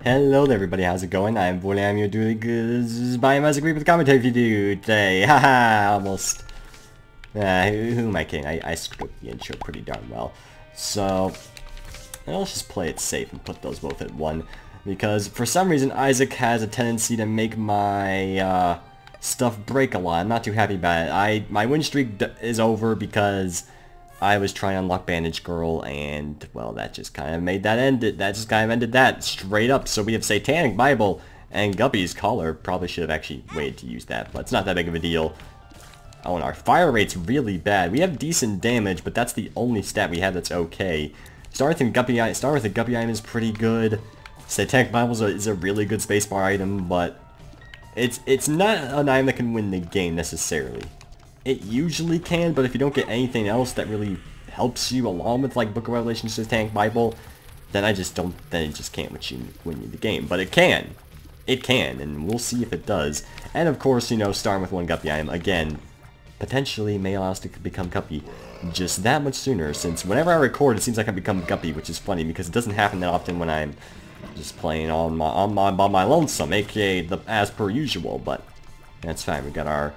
Hello there everybody, how's it going? I'm Bully, I'm your doing good by Magic Rebirth commentary video today. Haha, almost. Who am I kidding? I screwed the intro pretty darn well. So, let's just play it safe and put those both at 1. Because for some reason Isaac has a tendency to make my stuff break a lot. I'm not too happy about it. My win streak is over because I was trying to unlock Bandage Girl, and, well, that just kind of made that end. That just kind of ended that, straight up. So we have Satanic Bible and Guppy's Collar. Probably should have actually waited to use that, but it's not that big of a deal. Oh, and our fire rate's really bad. We have decent damage, but that's the only stat we have that's okay. Start with a Guppy item is pretty good. Satanic Bible is a really good spacebar item, but it's not an item that can win the game necessarily. It usually can, but if you don't get anything else that really helps you along with like Book of Revelation, Satanic Bible, then it just can't win you the game. But it can. It can, and we'll see if it does. And of course, you know, starting with one Guppy item, again, potentially may allow us to become Guppy just that much sooner, since whenever I record, it seems like I become Guppy, which is funny, because it doesn't happen that often when I'm just playing by my lonesome, aka the as per usual, but that's fine. We got our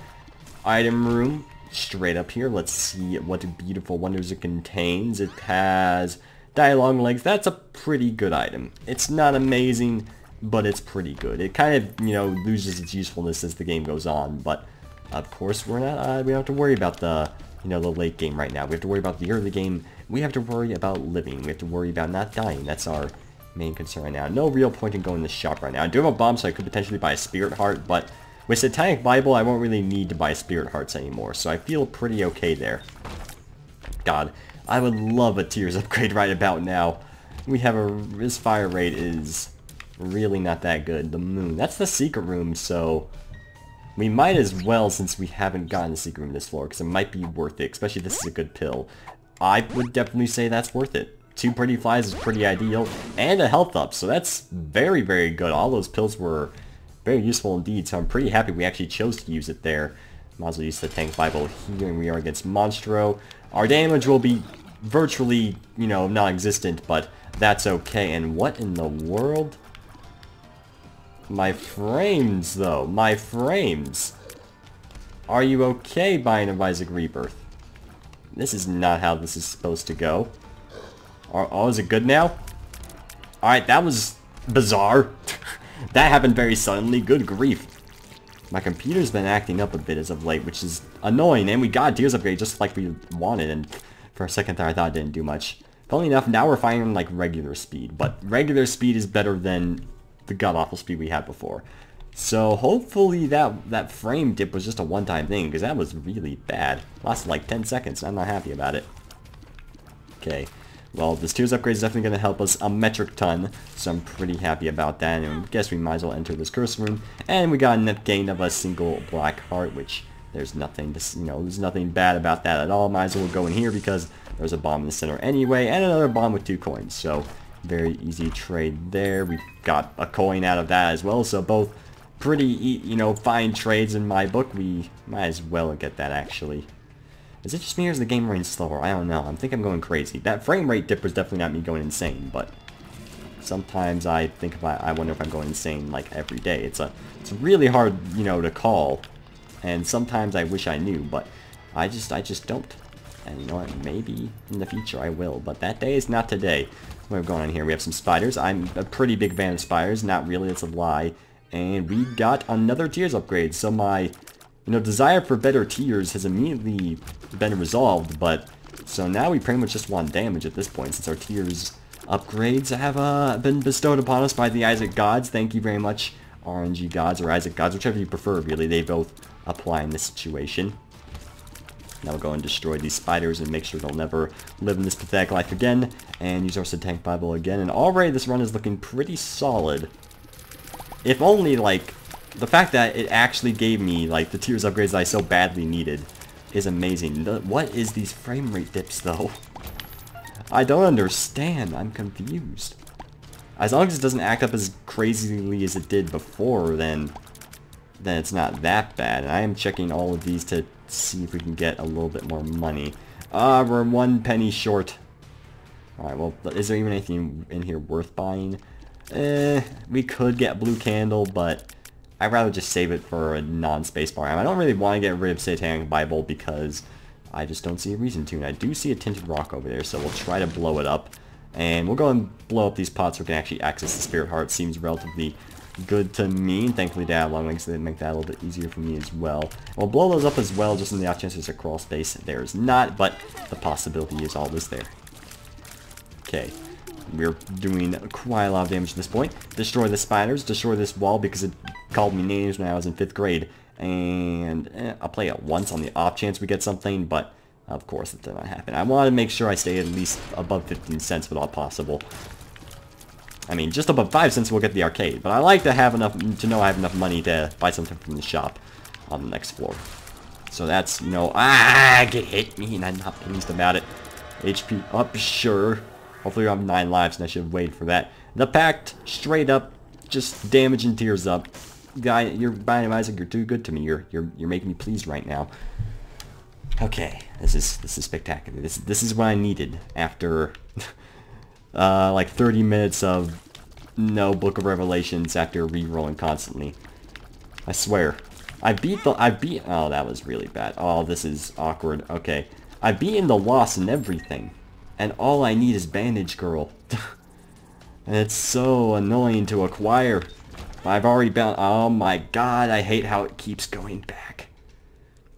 item room straight up here. Let's see what beautiful wonders it contains. It has dialogue legs. That's a pretty good item. It's not amazing, but it's pretty good. It kind of, you know, loses its usefulness as the game goes on, but of course we don't have to worry about the, you know, the late game right now. We have to worry about the early game. We have to worry about living. We have to worry about not dying. That's our main concern right now. No real point in going to the shop right now. I do have a bomb, so I could potentially buy a Spirit Heart, but with Satanic Bible, I won't really need to buy Spirit Hearts anymore, so I feel pretty okay there. God, I would love a Tears upgrade right about now. We have his fire rate is really not that good. The moon, that's the secret room, so we might as well, since we haven't gotten the secret room this floor, because it might be worth it, especially if this is a good pill. I would definitely say that's worth it. 2 pretty flies is pretty ideal, and a health up, so that's very, very good. All those pills were very useful indeed, so I'm pretty happy we actually chose to use it there. Might as well use the Tank Bible here, and we are against Monstro. Our damage will be virtually, you know, non-existent, but that's okay. And what in the world? My frames, though. My frames. Are you okay, buying a Isaac Rebirth? This is not how this is supposed to go. Oh, is it good now? Alright, that was bizarre. That happened very suddenly. Good grief. My computer's been acting up a bit as of late, which is annoying, and we got a Tears upgrade just like we wanted, and for a second there I thought it didn't do much. Funnily enough, now we're firing like regular speed, but regular speed is better than the god-awful speed we had before. So hopefully that frame dip was just a one-time thing, because that was really bad. Lasted like 10 seconds, and I'm not happy about it. Okay. Well, this Tears upgrade is definitely going to help us a metric ton, so I'm pretty happy about that, and I guess we might as well enter this curse room. And we got a net gain of a single black heart, which there's nothing to, you know, there's nothing bad about that at all. Might as well go in here because there's a bomb in the center anyway, and another bomb with 2 coins, so very easy trade there. We got a coin out of that as well, so both pretty, you know, fine trades in my book. We might as well get that actually. Is it just me or is the game running slower? I don't know. I think I'm going crazy. That frame rate dip was definitely not me going insane, but sometimes I think about, I wonder if I'm going insane like every day. It's really hard, you know, to call, and sometimes I wish I knew, but I just don't. And you know what? Maybe in the future I will, but that day is not today. What have we going on here? We have some spiders. I'm a pretty big fan of spiders. Not really, it's a lie. And we got another Tears upgrade, so my, you know, desire for better Tears has immediately been resolved, but so now we pretty much just want damage at this point, since our Tears upgrades have been bestowed upon us by the Isaac gods. Thank you very much, RNG gods or Isaac gods, whichever you prefer, really. They both apply in this situation. Now we'll go and destroy these spiders and make sure they'll never live in this pathetic life again, and use our Satanic Bible again, and already this run is looking pretty solid. If only, like, the fact that it actually gave me, like, the Tears upgrades that I so badly needed is amazing. What is these frame rate dips, though? I don't understand. I'm confused. As long as it doesn't act up as crazily as it did before, then it's not that bad. And I am checking all of these to see if we can get a little bit more money. We're 1 penny short. Alright, well, is there even anything in here worth buying? We could get blue candle, but I'd rather just save it for a non-spacebar. I don't really want to get rid of Satanic Bible because I just don't see a reason to. And I do see a tinted rock over there, so we'll try to blow it up. And we'll go and blow up these pots so we can actually access the Spirit Heart. Seems relatively good to me. Thankfully, they have long legs, so they make that a little bit easier for me as well. We'll blow those up as well, just in the off chance there's a crawl space. There is not, but the possibility is always there. Okay. We're doing quite a lot of damage at this point. Destroy the spiders, destroy this wall because it called me names when I was in 5th grade. And I'll play it once on the off chance we get something, but of course it did not happen. I want to make sure I stay at least above 15 cents if at all possible. I mean, just above 5 cents we'll get the arcade, but I like to have enough, to know I have enough money to buy something from the shop on the next floor. So that's, you know, get hit me and I'm not pleased about it. HP up, sure. Hopefully I have 9 lives and I should have waited for that. The Pact, straight up, just damage and tears up. Guy, you're buying Isaac, you're too good to me. You're making me pleased right now. Okay, this is spectacular. This is what I needed after like 30 minutes of no Book of Revelations after re-rolling constantly. I swear. I beat oh, that was really bad. Oh, this is awkward. Okay. I've beaten the loss and everything. And all I need is Bandage Girl. And it's so annoying to acquire. I've already bound. Oh my god, I hate how it keeps going back.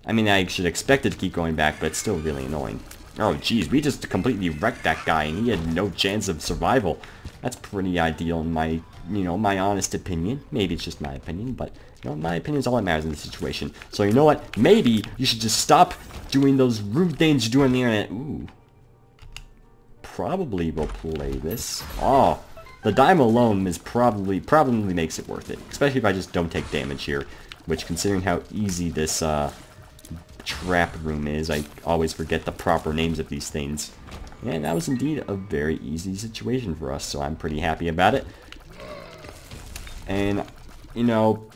I mean, I should expect it to keep going back, but it's still really annoying. Oh jeez, we just completely wrecked that guy and he had no chance of survival. That's pretty ideal in my, you know, my honest opinion. Maybe it's just my opinion, but you know, my opinion is all that matters in this situation. So you know what? Maybe you should just stop doing those rude things you do on the internet. Ooh. Probably will play this. Oh, the dime alone is probably makes it worth it, especially if I just don't take damage here. Which, considering how easy this trap room is, I always forget the proper names of these things. And that was indeed a very easy situation for us, so I'm pretty happy about it. And you know,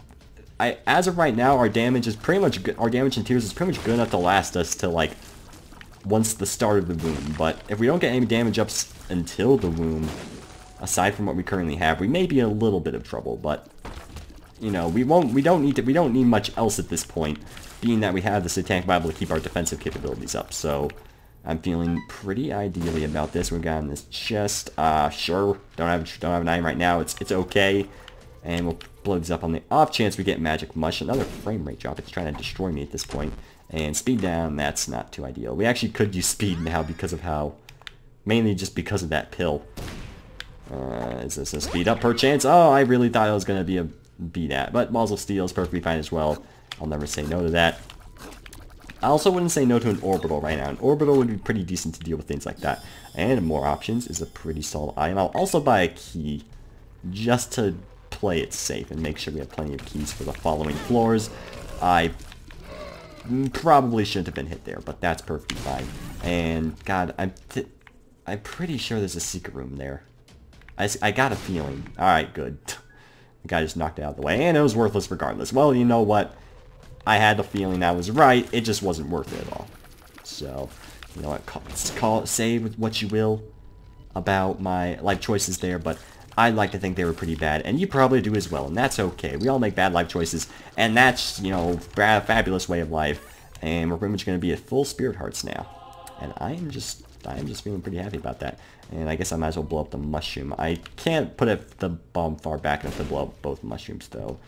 as of right now, our damage is pretty much good. Our damage and tears is pretty much good enough to last us till like once the start of the womb, but if we don't get any damage ups until the womb, aside from what we currently have, we may be in a little bit of trouble, but you know, we don't need much else at this point, being that we have the Satanic Bible to keep our defensive capabilities up. So I'm feeling pretty ideally about this. We've got in this chest, sure, don't have an item right now, it's okay, and we'll blow these up on the off chance we get Magic Mush. Another frame rate drop, it's trying to destroy me at this point. And speed down, that's not too ideal. We actually could use speed now because of how, mainly just because of that pill. Is this a speed up per chance? Oh, I really thought it was going to be that. But Balls of Steel is perfectly fine as well. I'll never say no to that. I also wouldn't say no to an orbital right now. An orbital would be pretty decent to deal with things like that. And more options is a pretty solid item. I'll also buy a key just to play it safe and make sure we have plenty of keys for the following floors. I probably shouldn't have been hit there, but that's perfectly fine. And god, I'm pretty sure there's a secret room there. I got a feeling. Alright, good. The guy just knocked it out of the way, and it was worthless regardless. Well, you know what? I had the feeling I was right. It just wasn't worth it at all. So, you know what? Say what you will about my life choices there, but I'd like to think they were pretty bad, and you probably do as well, and that's okay. We all make bad life choices, and that's, you know, a fabulous way of life, and we're pretty much going to be at full Spirit Hearts now, and I am just feeling pretty happy about that. And I guess I might as well blow up the mushroom. I can't put the bomb far back enough to blow up both mushrooms, though.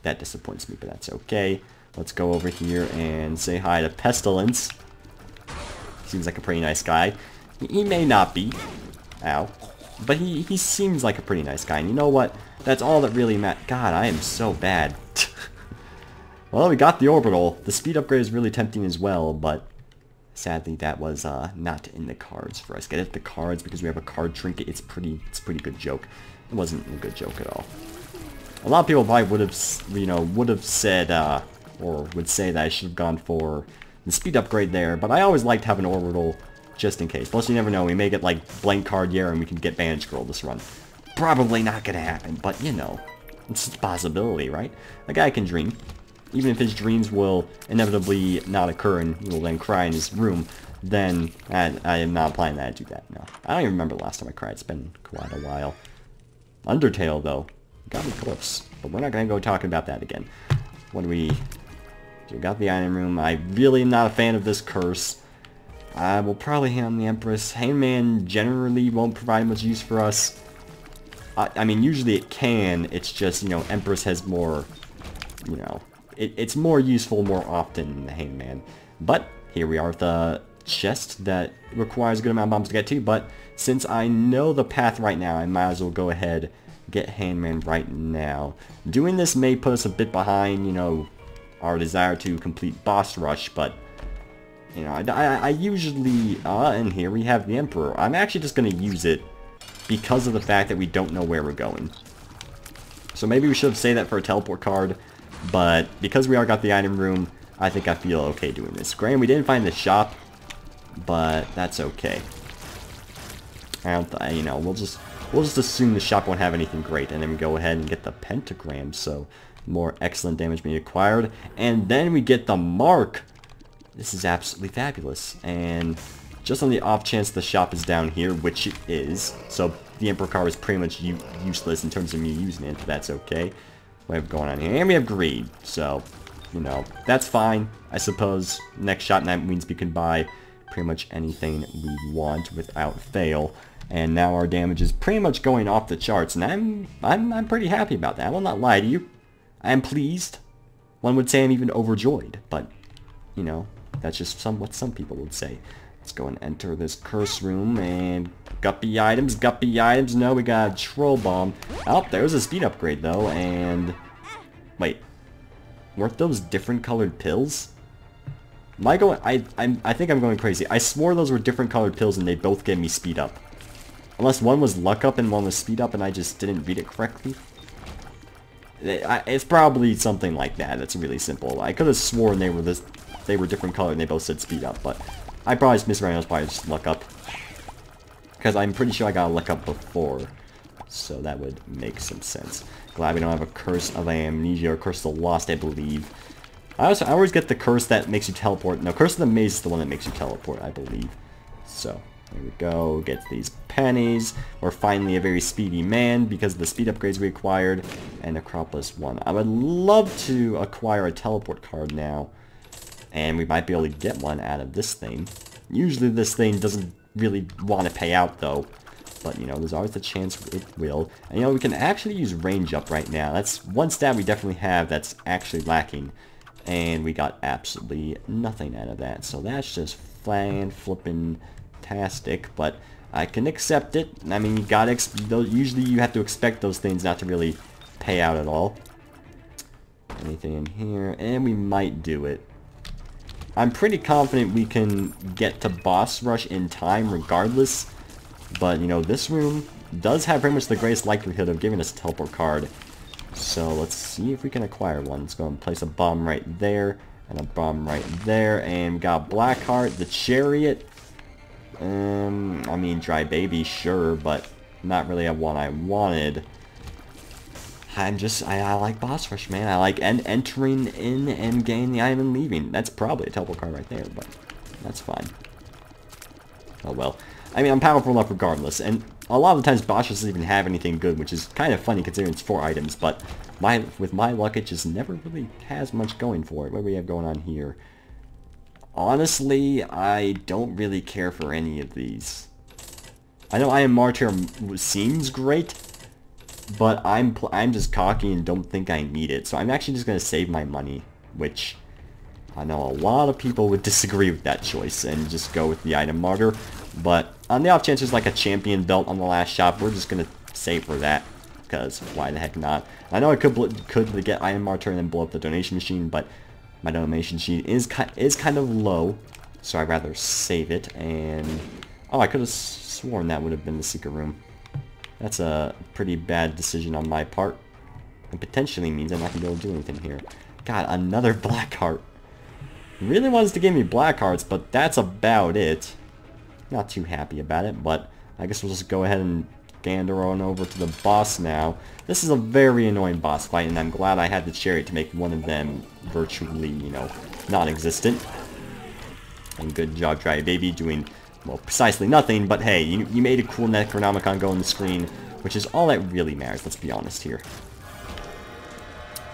That disappoints me, but that's okay. Let's go over here and say hi to Pestilence. Seems like a pretty nice guy. He may not be. Ow. But he seems like a pretty nice guy. And you know what? That's all that really matters. God, I am so bad. Well, we got the orbital. The speed upgrade is really tempting as well, but sadly that was not in the cards for us. Get it the cards because we have a card trinket. It's a pretty good joke. It wasn't a good joke at all. A lot of people probably would have said or would say that I should have gone for the speed upgrade there, but I always liked having an orbital just in case. Plus, you never know, we may get like blank card year and we can get Bandage Girl this run. Probably not gonna happen, but you know, it's a possibility, right? A guy can dream. Even if his dreams will inevitably not occur and he will then cry in his room, then I am not planning that to do that, no. I don't even remember the last time I cried. It's been quite a while. Undertale, though. Gotta be close. But we're not gonna go talking about that again. What do we... We got the item room. I really am not a fan of this curse. I will probably hand the Empress. Hangman generally won't provide much use for us. I mean, usually it can. It's just, you know, Empress has more, you know... It's more useful more often than the Hangman. But here we are with a chest that requires a good amount of bombs to get to. But since I know the path right now, I might as well go ahead get Hangman right now. Doing this may put us a bit behind, you know, our desire to complete boss rush, but you know, I usually and here we have the Emperor. I'm actually just going to use it because of the fact that we don't know where we're going. So maybe we should have saved that for a teleport card, but because we already got the item room, I think I feel okay doing this. Granted, we didn't find the shop, but that's okay. You know, we'll just assume the shop won't have anything great, and then we go ahead and get the pentagram, so more excellent damage being acquired, and then we get the mark. This is absolutely fabulous, and just on the off chance the shop is down here, which it is, so the Emperor card is pretty much useless in terms of me using it, but that's okay. What have going on here? And we have greed, so, you know, that's fine. I suppose next shot night means we can buy pretty much anything we want without fail. And now our damage is pretty much going off the charts, and I'm pretty happy about that. I will not lie to you. I am pleased. One would say I'm even overjoyed, but, you know, that's just what some people would say. Let's go and enter this curse room, and guppy items, no, we got a troll bomb. Oh, there's a speed upgrade, though, and... Wait. Weren't those different colored pills? Am I going... I think I'm going crazy. I swore those were different colored pills, and they both gave me speed up. Unless one was luck up and one was speed up and I just didn't read it correctly. It's probably something like that. That's really simple. I could have sworn they were different color and they both said speed up, but I probably just misread it. It was probably just luck up. Because I'm pretty sure I got a luck up before. So that would make some sense. Glad we don't have a curse of amnesia or curse of the lost, I believe. I always get the curse that makes you teleport. No, curse of the maze is the one that makes you teleport, I believe. So... There we go, get these pennies. We're finally a very speedy man because of the speed upgrades we acquired. And Acropolis 1. I would love to acquire a teleport card now. And we might be able to get one out of this thing. Usually this thing doesn't really want to pay out though. But you know, there's always a chance it will. And you know, we can actually use range up right now. That's one stat we definitely have that's actually lacking. And we got absolutely nothing out of that. So that's just flippin' fantastic, but I can accept it. I mean, you gotta usually you have to expect those things not to really pay out at all. Anything in here? And we might do it. I'm pretty confident we can get to boss rush in time regardless, but you know, this room does have pretty much the greatest likelihood of giving us a teleport card. So let's see if we can acquire one. Let's go and place a bomb right there and a bomb right there, and we got Blackheart, the Chariot. I mean, Dry Baby, sure, but not really a one I wanted. I like boss rush, man. I like entering in and getting the item and leaving. That's probably a teleport card right there, but that's fine. Oh well. I mean, I'm powerful enough regardless, and a lot of the times boss doesn't even have anything good, which is kind of funny considering it's 4 items, but with my luck, it just never really has much going for it. What do we have going on here? Honestly, I don't really care for any of these. I know Iron Martyr seems great, but I'm just cocky and don't think I need it. So I'm actually just going to save my money, which I know a lot of people would disagree with that choice and just go with the Item Martyr. But on the off chance there's like a champion belt on the last shop, we're just going to save for that, because why the heck not? I know I could get Iron Martyr and then blow up the donation machine, but my donation sheet is kind of low, so I'd rather save it. And oh, I could have sworn that would have been the secret room. That's a pretty bad decision on my part, and potentially means I'm not gonna be able to do anything here. God, another black heart. Really wants to give me black hearts, but that's about it. Not too happy about it, but I guess we'll just go ahead and gander on over to the boss now. This is a very annoying boss fight, and I'm glad I had the Chariot to make one of them virtually, you know, non-existent. And good job, Dry Baby, doing, well, precisely nothing, but hey, you made a cool Necronomicon go on the screen which is all that really matters, let's be honest here.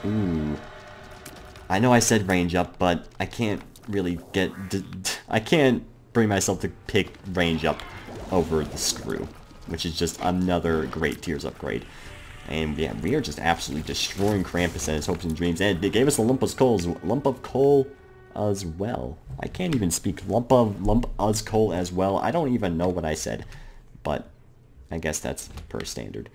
Ooh. I know I said range up, but I can't really get... I can't bring myself to pick range up over the screw, which is just another great tiers upgrade. And yeah, we are just absolutely destroying Krampus and his hopes and dreams. And they gave us a lump of coal as well. I can't even speak. Lump as coal as well. I don't even know what I said, but I guess that's per standard.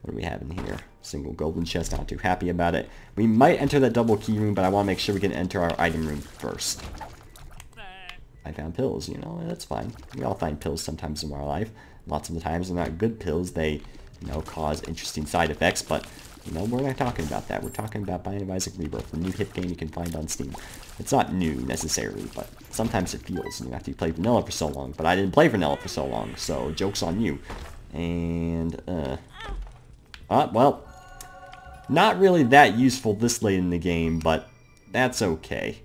What do we have in here? Single golden chest, not too happy about it. We might enter that double key room, but I want to make sure we can enter our item room first. I found pills, you know, that's fine. We all find pills sometimes in our life. Lots of the times they're not good pills. They, you know, cause interesting side effects, but, you know, we're not talking about that. We're talking about Binding of Isaac Rebirth, a new hit game you can find on Steam. It's not new, necessarily, but sometimes it feels, you know, after you play vanilla for so long. But I didn't play vanilla for so long, so joke's on you. And, well, not really that useful this late in the game, but that's okay.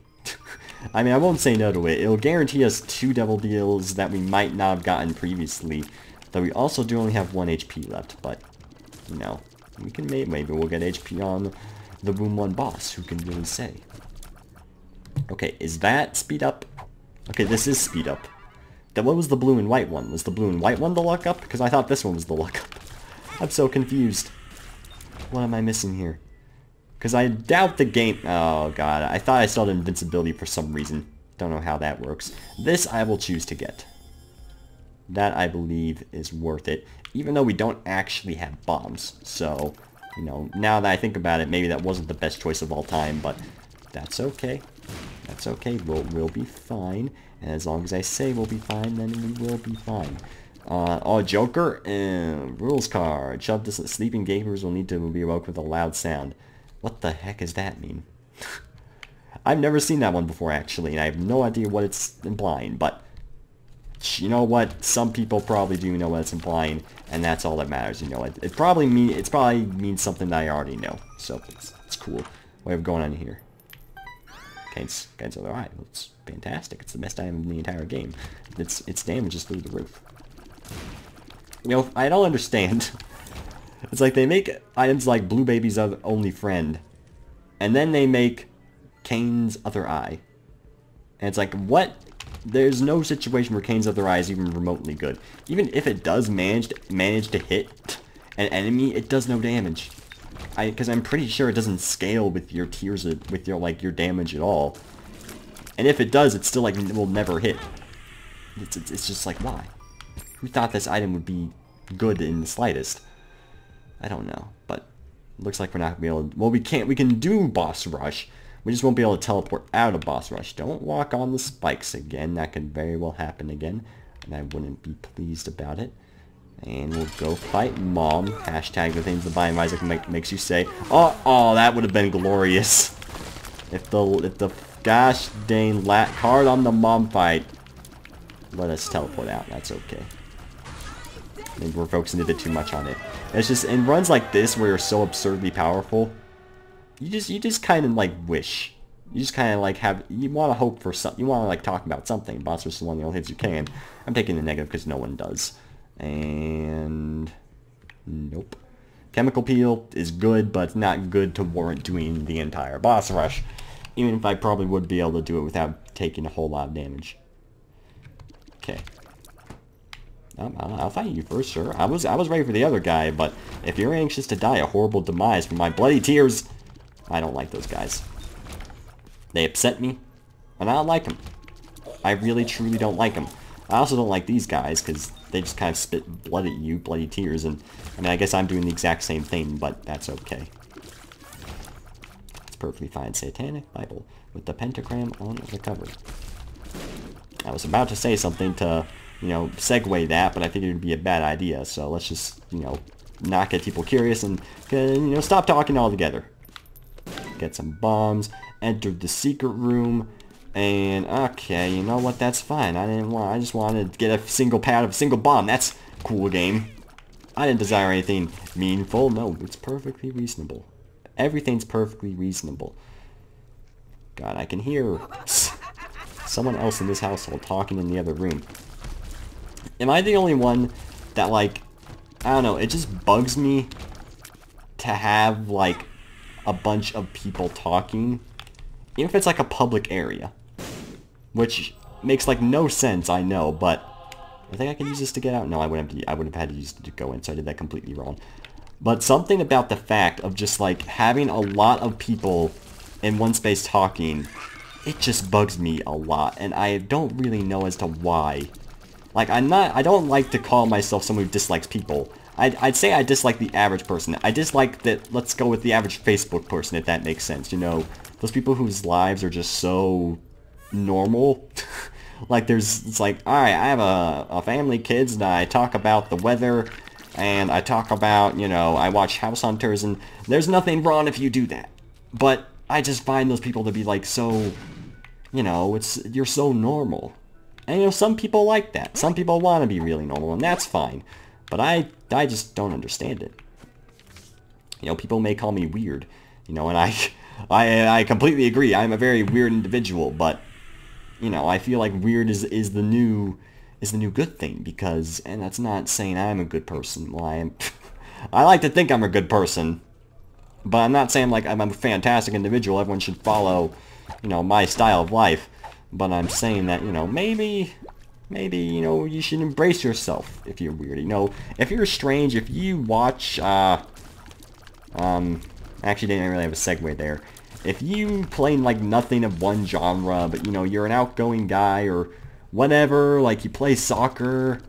I mean, I won't say no to it. It'll guarantee us 2 double deals that we might not have gotten previously. Though we also do only have 1 HP left, but, you know, we can maybe we'll get HP on the Boom 1 boss, who can really say. Okay, is that speed up? Okay, this is speed up. Then what was the blue and white one? Was the blue and white one the luck up? Because I thought this one was the luck up. I'm so confused. What am I missing here? Because I doubt the game... Oh, God. I thought I still had invincibility for some reason. Don't know how that works. This I will choose to get. That, I believe, is worth it. Even though we don't actually have bombs. So, you know, now that I think about it, maybe that wasn't the best choice of all time. But that's okay. That's okay. We'll be fine. And as long as I say we'll be fine, then we will be fine. Oh, Joker, rules card. Shove this. Sleeping gamers will need to be awoke with a loud sound. What the heck does that mean? I've never seen that one before, actually, and I have no idea what it's implying, but you know what? Some people probably do know what it's implying, and that's all that matters, you know. It probably means something that I already know, so it's cool. What have we going on here? Gains other eye. It's fantastic. It's the best item in the entire game. Its damage is through the roof. You know, I don't understand. It's like they make items like Blue Baby's only friend, and then they make Kane's other eye. And it's like, what? There's no situation where Kane's other eye is even remotely good. Even if it does manage to hit an enemy, it does no damage. Because I'm pretty sure it doesn't scale with your tiers, with your damage at all. And if it does, it's still like it will never hit. It's just like, why? Who thought this item would be good in the slightest? I don't know, but it looks like we're not gonna be able to... Well, we can do boss rush. We just won't be able to teleport out of boss rush. Don't walk on the spikes again. That could very well happen again, and I wouldn't be pleased about it. And we'll go fight Mom. Hashtag the things the Binding of Isaac makes you say. Oh, that would have been glorious. If the gosh dang card on the Mom fight let us teleport out. That's okay. Maybe we're focusing a bit too much on it. It's just in runs like this where you're so absurdly powerful, you just kind of like wish. You just kind of like you want to hope for something. You want to like talk about something. Boss versus one of the only things you can. I'm taking the negative because no one does. And nope. Chemical peel is good, but it's not good to warrant doing the entire boss rush. Even if I probably would be able to do it without taking a whole lot of damage. Okay. I'll fight you first, sure. I was ready for the other guy, but if you're anxious to die a horrible demise from my bloody tears, I don't like those guys. They upset me, and I don't like them. I really, truly don't like them. I also don't like these guys, because they just kind of spit blood at you, bloody tears, and I mean, I guess I'm doing the exact same thing, but that's okay. It's perfectly fine. Satanic Bible, with the pentagram on the cover. I was about to say something to... you know, segue that, but I figured it'd be a bad idea, so let's just, you know, not get people curious and, you know, stop talking altogether. Get some bombs, entered the secret room, and, okay, you know what, that's fine. I just wanted to get a single pad of a single bomb. That's a cool game. I didn't desire anything meaningful. No, it's perfectly reasonable. Everything's perfectly reasonable. God, I can hear someone else in this household talking in the other room. Am I the only one that, like, I don't know, it just bugs me to have, like, a bunch of people talking, even if it's, like, a public area. Which makes, like, no sense, I know, but I think I could use this to get out. No, I wouldn't have had to use it to go in, so I did that completely wrong. But something about the fact of just, like, having a lot of people in one space talking, it just bugs me a lot, and I don't really know as to why. Like, I don't like to call myself someone who dislikes people. I'd say I dislike the average person. I dislike that, let's go with the average Facebook person, if that makes sense, you know? Those people whose lives are just so normal. Like, it's like, alright, I have a family, kids, and I talk about the weather, and I talk about, you know, I watch House Hunters, and there's nothing wrong if you do that. But I just find those people to be, like, so, you know, you're so normal. And, you know, some people like that. Some people want to be really normal, and that's fine. But I just don't understand it. You know, people may call me weird, you know, and I completely agree. I'm a very weird individual, but, you know, I feel like weird is the new good thing, because, and that's not saying I'm a good person. Well, I like to think I'm a good person, but I'm not saying, like, I'm a fantastic individual, everyone should follow, you know, my style of life. But I'm saying that, you know, maybe, you know, you should embrace yourself if you're weird. You know, if you're strange, if you watch, actually didn't really have a segue there. If you play, like, nothing of one genre, but, you know, you're an outgoing guy or whatever, like, you play soccer,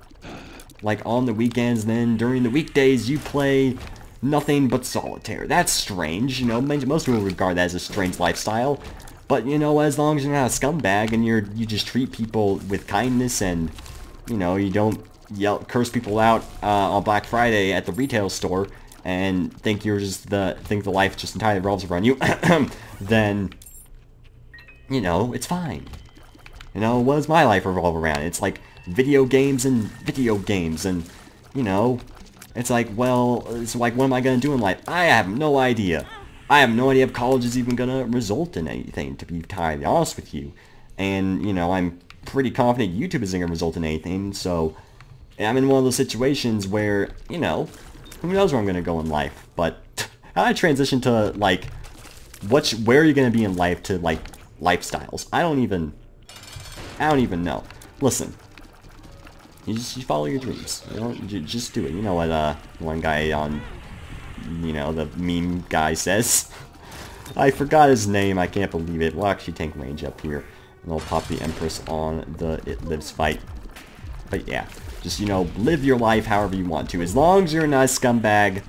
like, on the weekends, then during the weekdays you play nothing but solitaire. That's strange, you know, most people regard that as a strange lifestyle. But, you know, as long as you're not a scumbag and you just treat people with kindness and, you know, you don't curse people out on Black Friday at the retail store and think the life just entirely revolves around you, then, you know, it's fine. You know, what does my life revolve around? It's like video games, and, you know, it's like, well, it's like, what am I going to do in life? I have no idea. I have no idea if college is even going to result in anything, to be entirely honest with you. And, you know, I'm pretty confident YouTube isn't going to result in anything, so I'm in one of those situations where, you know, who knows where I'm going to go in life. But how I transition to, like, where are you going to be in life to, like, lifestyles? I don't even know. Listen, you follow your dreams. You know, just do it. You know what one guy on, you know, the meme guy says. I forgot his name, I can't believe it. We'll actually tank range up here, and we'll pop the Empress on the It Lives fight. But yeah, just, you know, live your life however you want to. As long as you're not a scumbag,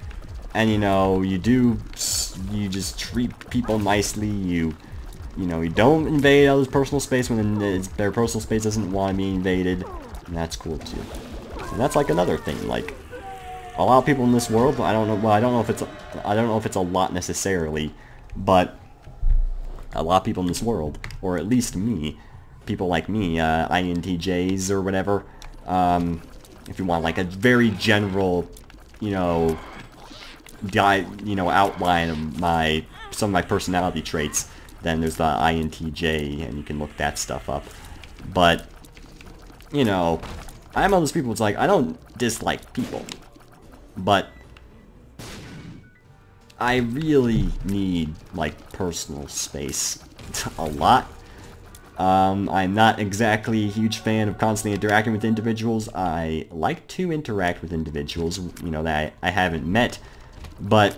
and, you know, you just treat people nicely, you know, you don't invade others' personal space when their personal space doesn't want to be invaded, and that's cool too. And that's, like, another thing, like, a lot of people in this world, I don't know if it's a lot necessarily, but a lot of people in this world, or at least me, people like me, INTJs or whatever, if you want, like, a very general, you know, outline of some of my personality traits, then there's the INTJ, and you can look that stuff up. But, you know, I'm one of those people, it's like, I don't dislike people. But I really need, like, personal space a lot. I'm not exactly a huge fan of constantly interacting with individuals. I like to interact with individuals, you know, that I haven't met. But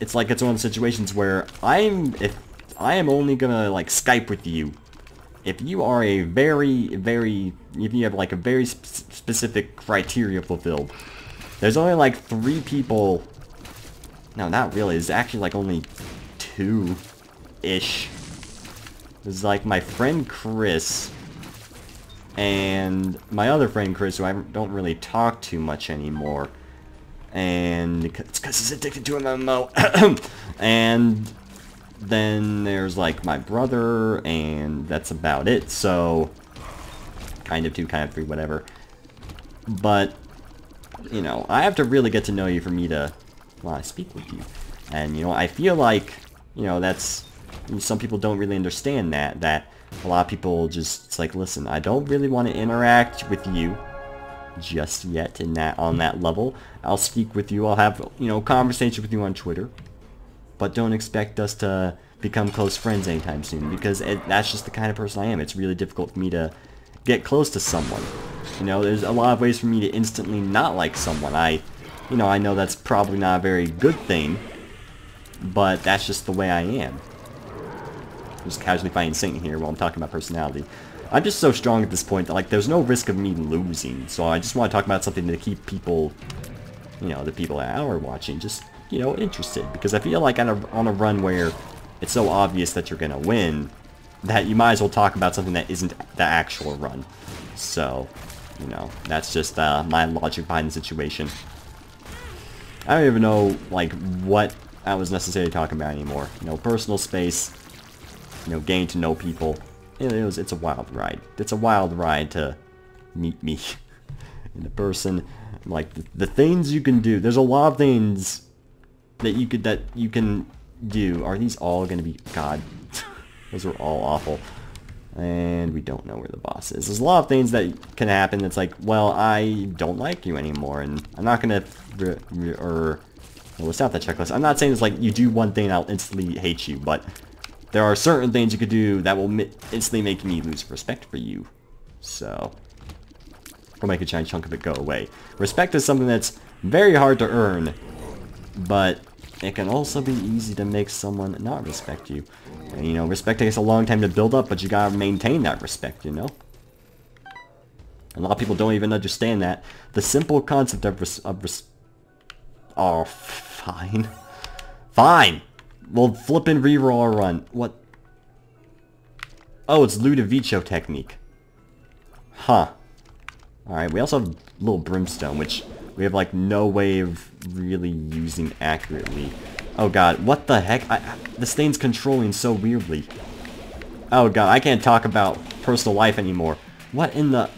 it's like it's one of the situations where if I am only gonna, like, Skype with you if you are if you have, like, a very specific criteria fulfilled. There's only, like, 3 people. No, not really. It's actually, like, only 2-ish. There's, like, my friend Chris and my other friend Chris, who I don't really talk to much anymore. And it's because he's addicted to MMO. And then there's, like, my brother, and that's about it. So, kind of 2, kind of 3, whatever. But, you know, I have to really get to know you for me to want to speak with you. And, you know, I feel like, you know, some people don't really understand that a lot of people just, it's like, listen, I don't really want to interact with you. just yet on that level. I'll speak with you. I'll have, you know, conversation with you on Twitter. But don't expect us to become close friends anytime soon, because that's just the kind of person I am. It's really difficult for me to get close to someone. You know, there's a lot of ways for me to instantly not like someone. I know that's probably not a very good thing, but that's just the way I am. Just casually finding Satan here while I'm talking about personality. I'm just so strong at this point that, like, there's no risk of me losing. So I just want to talk about something to keep people, you know, the people that are watching, just, you know, interested. Because I feel like on a run where it's so obvious that you're going to win, that you might as well talk about something that isn't the actual run. So, you know, that's just my logic behind the situation. I don't even know, like, what I was necessarily talking about anymore. You know, personal space, you know, getting to know people. It's a wild ride. It's a wild ride to meet me in person. Like, the things you can do. There's a lot of things that you can do. Are these all going to be... God. Those are all awful. And we don't know where the boss is. There's a lot of things that can happen that's like, well, I don't like you anymore, and I'm not going to... Well, it's not that checklist. I'm not saying it's like, you do one thing and I'll instantly hate you, but... there are certain things you could do that will instantly make me lose respect for you. So, or make a giant chunk of it go away. Respect is something that's very hard to earn, but it can also be easy to make someone not respect you. And, you know, respect takes a long time to build up, but you gotta maintain that respect, you know? A lot of people don't even understand that. The simple concept of oh, fine. Fine! We'll flip and reroll our run. What? Oh, it's Ludovico technique. Huh. Alright, we also have little brimstone, which we have, like, no way of really using accurately. Oh god, what the heck? This thing's controlling so weirdly. Oh god, I can't talk about personal life anymore. What in the...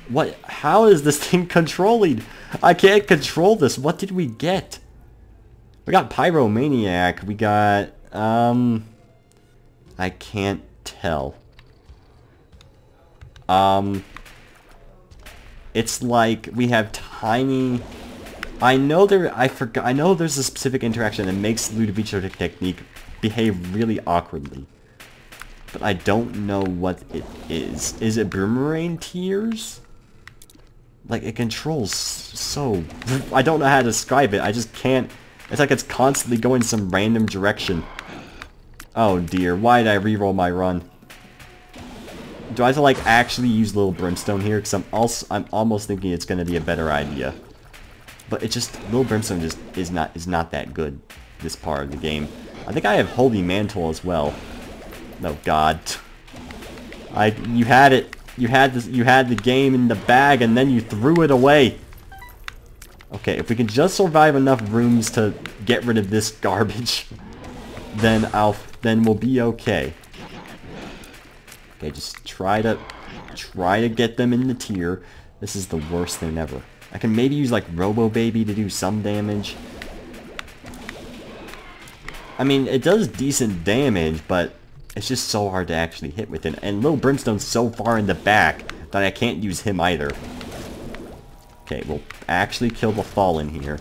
What? How is this thing controlling? I can't control this. What did we get? We got Pyromaniac. We got, I can't tell. It's like we have tiny... I know there's a specific interaction that makes Ludovico technique behave really awkwardly. But I don't know what it is. Is it Boomerang Tears? Like, it controls so... I don't know how to describe it. I just can't... It's like it's constantly going some random direction. Oh dear, why did I reroll my run? Do I have to, like, actually use little brimstone here? Because I'm almost thinking it's gonna be a better idea. But it just, little brimstone just is not that good, this part of the game. I think I have Holy Mantle as well. Oh god. You had it. You had the game in the bag and then you threw it away. Okay, if we can just survive enough rooms to get rid of this garbage, then we'll be okay. Okay, just try to get them in the tier. This is the worst thing ever. I can maybe use, like, Robo Baby to do some damage. I mean, it does decent damage, but it's just so hard to actually hit with it. And Little Brimstone's so far in the back that I can't use him either. Okay, we'll actually kill the Fallen here.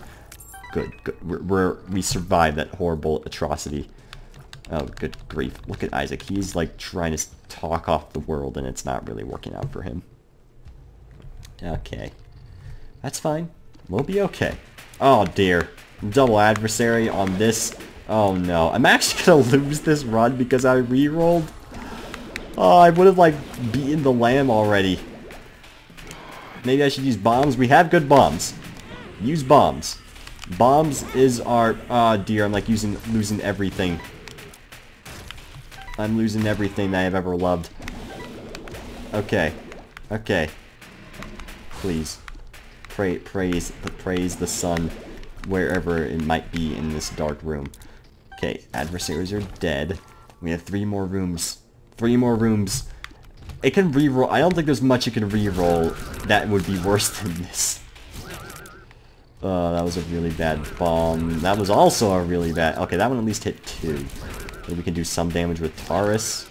Good, good. We survived that horrible atrocity. Oh, good grief. Look at Isaac. He's, like, trying to talk off the world, and it's not really working out for him. Okay. That's fine. We'll be okay. Oh, dear. Double adversary on this. Oh, no. I'm actually gonna lose this run because I rerolled. Oh, I would have, like, beaten the lamb already. Maybe I should use bombs. We have good bombs. Use bombs. Bombs is our... Oh, dear. I'm, like, losing everything. I'm losing everything that I've ever loved. Okay. Okay. Please. Praise the sun wherever it might be in this dark room. Okay, adversaries are dead. We have 3 more rooms. 3 more rooms. It can reroll. I don't think there's much it can reroll that would be worse than this. That was a really bad bomb. That was also a really bad... Okay, that one at least hit 2. Maybe we can do some damage with Taurus.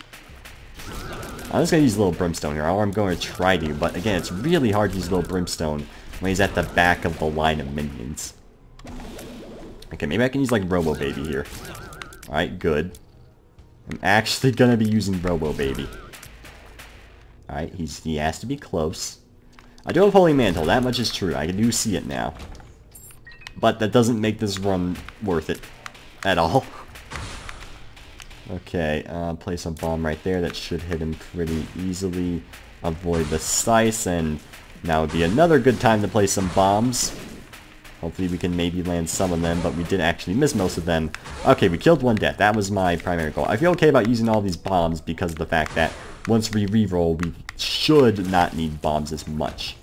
I'm just going to use a little brimstone here, or I'm going to try to, but again, it's really hard to use a little brimstone when he's at the back of the line of minions. Okay, maybe I can use like Robo Baby here. Alright, good. I'm actually going to be using Robo Baby. Alright, he has to be close. I do have Holy Mantle, that much is true. I do see it now. But that doesn't make this run worth it at all. Okay, place a bomb right there. That should hit him pretty easily. Avoid the slice, and now would be another good time to place some bombs. Hopefully we can maybe land some of them, but we did actually miss most of them. Okay, we killed one death. That was my primary goal. I feel okay about using all these bombs because of the fact that once we reroll, we should not need bombs as much.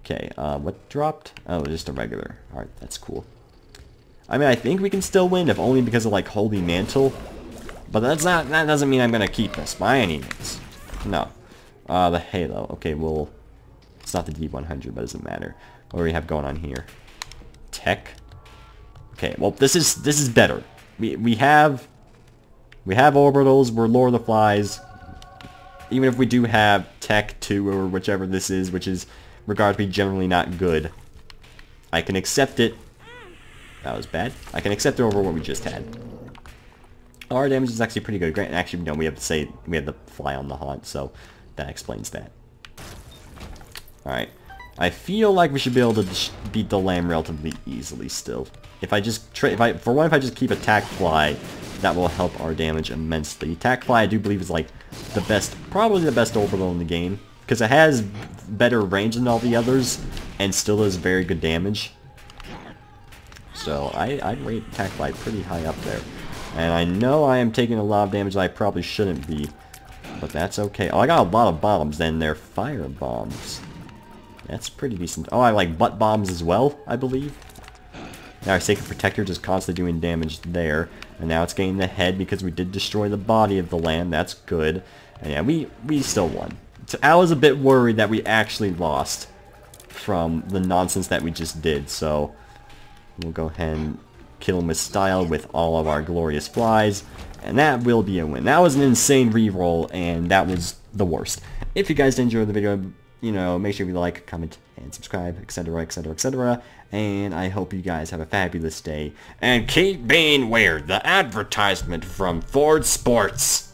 Okay, what dropped? Oh, just a regular. Alright, that's cool. I mean, I think we can still win, if only because of, like, Holy Mantle. But that doesn't mean I'm gonna keep this, by any means. No. The Halo. Okay, well, it's not the D100, but it doesn't matter. What do we have going on here? Tech. Okay, well, this is better. We have orbitals, we're Lord of the Flies. Even if we do have Tech 2, or whichever this is, which is regarded to be generally not good, I can accept it. That was bad. I can accept it over what we just had. Our damage is actually pretty good. Actually, no, we have the fly on the haunt, so that explains that. Alright. I feel like we should be able to beat the lamb relatively easily still. If I just if I just keep attack fly, that will help our damage immensely. Attack fly, I do believe, is like the best, probably the best orbital in the game, because it has better range than all the others and still does very good damage. So I'd rate attack fly pretty high up there. And I know I am taking a lot of damage that I probably shouldn't be, but that's okay. Oh, I got a lot of bombs, and they're fire bombs. That's pretty decent. Oh, I like butt bombs as well, I believe. Now our Sacred Protector just constantly doing damage there. And now it's getting the head because we did destroy the body of the lamb. That's good. And yeah, we still won. So I was a bit worried that we actually lost from the nonsense that we just did. So we'll go ahead and kill him with style with all of our glorious flies. And that will be a win. That was an insane reroll, and that was the worst. If you guys did enjoy the video, you know, make sure you like, comment, and subscribe, etc., etc., etc. And I hope you guys have a fabulous day. And keep being weird. The advertisement from Ford Sports.